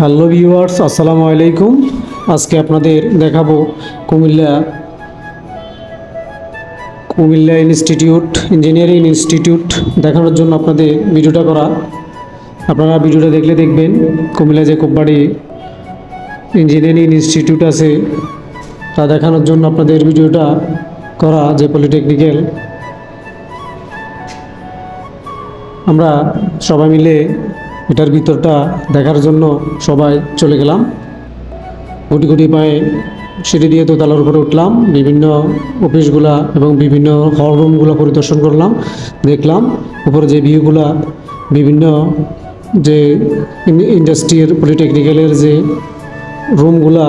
Hello viewers, আসসালামু আলাইকুম। আজকে আপনাদের দেখাবো কুমিল্লা ইনস্টিটিউট, ইঞ্জিনিয়ারিং ইনস্টিটিউট দেখানোর জন্য আপনাদের ভিডিওটা করা। আপনারা ভিডিওটা দেখবেন কুমিল্লা যে কোম্পানি ইঞ্জিনিয়ারিং ইনস্টিটিউট আছে তা দেখানোর জন্য আপনাদের ভিডিওটা করা। যে পলিটেকনিক্যাল আমরা সবাই মিলে এটার ভিতরটা দেখার জন্য সবাই চলে গেলাম। গুটি গুটি পায়ে সিঁড়ি দিয়ে দোতলার উপরে উঠলাম, বিভিন্ন অফিসগুলা এবং বিভিন্ন হল রুমগুলো পরিদর্শন করলাম, দেখলাম উপরে যে ভিউগুলা, বিভিন্ন যে ইন্ডাস্ট্রির পলিটেকনিক্যালের যে রুমগুলা,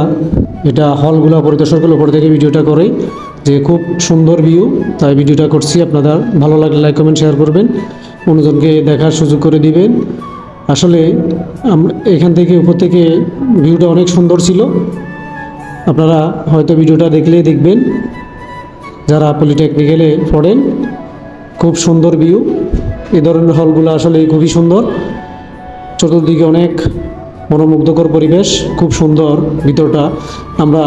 এটা হলগুলা পরিদর্শন করলে উপর থেকে ভিডিওটা করে যে খুব সুন্দর ভিউ, তাই ভিডিওটা করছি। আপনাদের ভালো লাগলে লাইক কমেন্ট শেয়ার করবেন, অন্যজনকে দেখার সুযোগ করে দিবেন। আসলে এখান থেকে উপর থেকে ভিউটা অনেক সুন্দর ছিল। আপনারা হয়তো ভিডিওটা দেখলেই দেখবেন যারা পলিটেকনিক্যালে পড়েন, খুব সুন্দর ভিউ। এ ধরনের হলগুলো আসলে খুবই সুন্দর, চতুর্দিকে অনেক মনোমুগ্ধকর পরিবেশ, খুব সুন্দর ভিতরটা। আমরা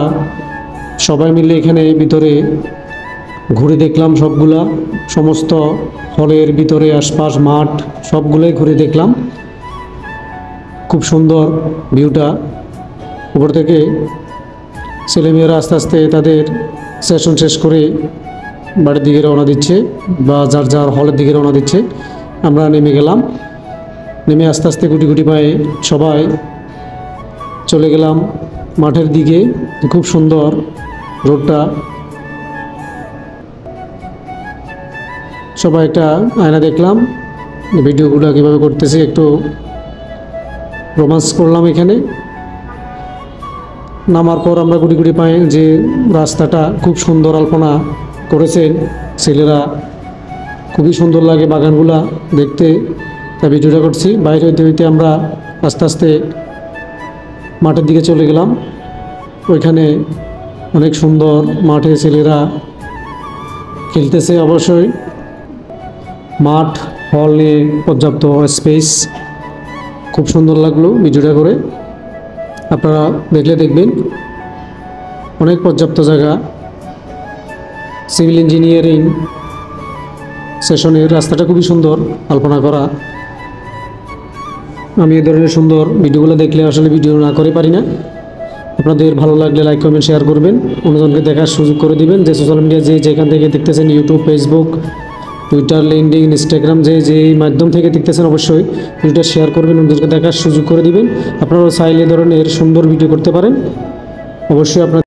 সবাই মিলে এখানে ভিতরে ঘুরে দেখলাম, সবগুলা সমস্ত হলের ভিতরে আশপাশ মাঠ সবগুলোই ঘুরে দেখলাম। খুব সুন্দর ভিউটা। উপর থেকে ছেলেমেয়েরা আস্তে আস্তে তাদের সেশন শেষ করে বাড়ির দিকে রওনা দিচ্ছে বা যার যার হলের দিকে রওনা দিচ্ছে। আমরা নেমে গেলাম, নেমে আস্তে আস্তে গুটি গুটি পায়ে সবাই চলে গেলাম মাঠের দিকে। খুব সুন্দর রোডটা। সবাই একটা আয়না দেখলাম, ভিডিওগুলো কীভাবে করতেছে, একটু রোমান্স করলাম এখানে। নামার পর আমরা গুটি গুটি পাই যে রাস্তাটা খুব সুন্দর আলপনা করেছেন ছেলেরা, খুবই সুন্দর লাগে বাগানগুলা দেখতে, তাই ভিডিওটা করছি। বাইরে হইতে হইতে আমরা আস্তে আস্তে মাঠের দিকে চলে গেলাম। ওইখানে অনেক সুন্দর মাঠে ছেলেরা খেলতেছে। অবশ্যই মাঠ হল নিয়ে পর্যাপ্ত স্পেস, খুব সুন্দর লাগলো ভিডিওটা করে। আপনারা দেখলে দেখবেন অনেক পর্যাপ্ত জায়গা। সিভিল ইঞ্জিনিয়ারিং সেশনের রাস্তাটা খুবই সুন্দর আলপনা করা। আমি এ ধরনের সুন্দর ভিডিওগুলো দেখলে আসলে ভিডিও না করে পারি না। আপনাদের ভালো লাগলে লাইক কমেন্ট শেয়ার করবেন, অন্যজনকে দেখার সুযোগ করে দিবেন। যে সোশ্যাল মিডিয়া যেখান থেকে দেখতেছেন, YouTube, Facebook, Twitter, LinkedIn, Instagram, যে মাধ্যম থেকে দেখতেছেন, অবশ্যই ভিডিওটা শেয়ার করবেন, অন্যজনকে দেখার সুযোগ করে দিবেন। আপনারাও চাইলে এ ধরনের সুন্দর ভিডিও করতে পারেন। অবশ্যই আপনার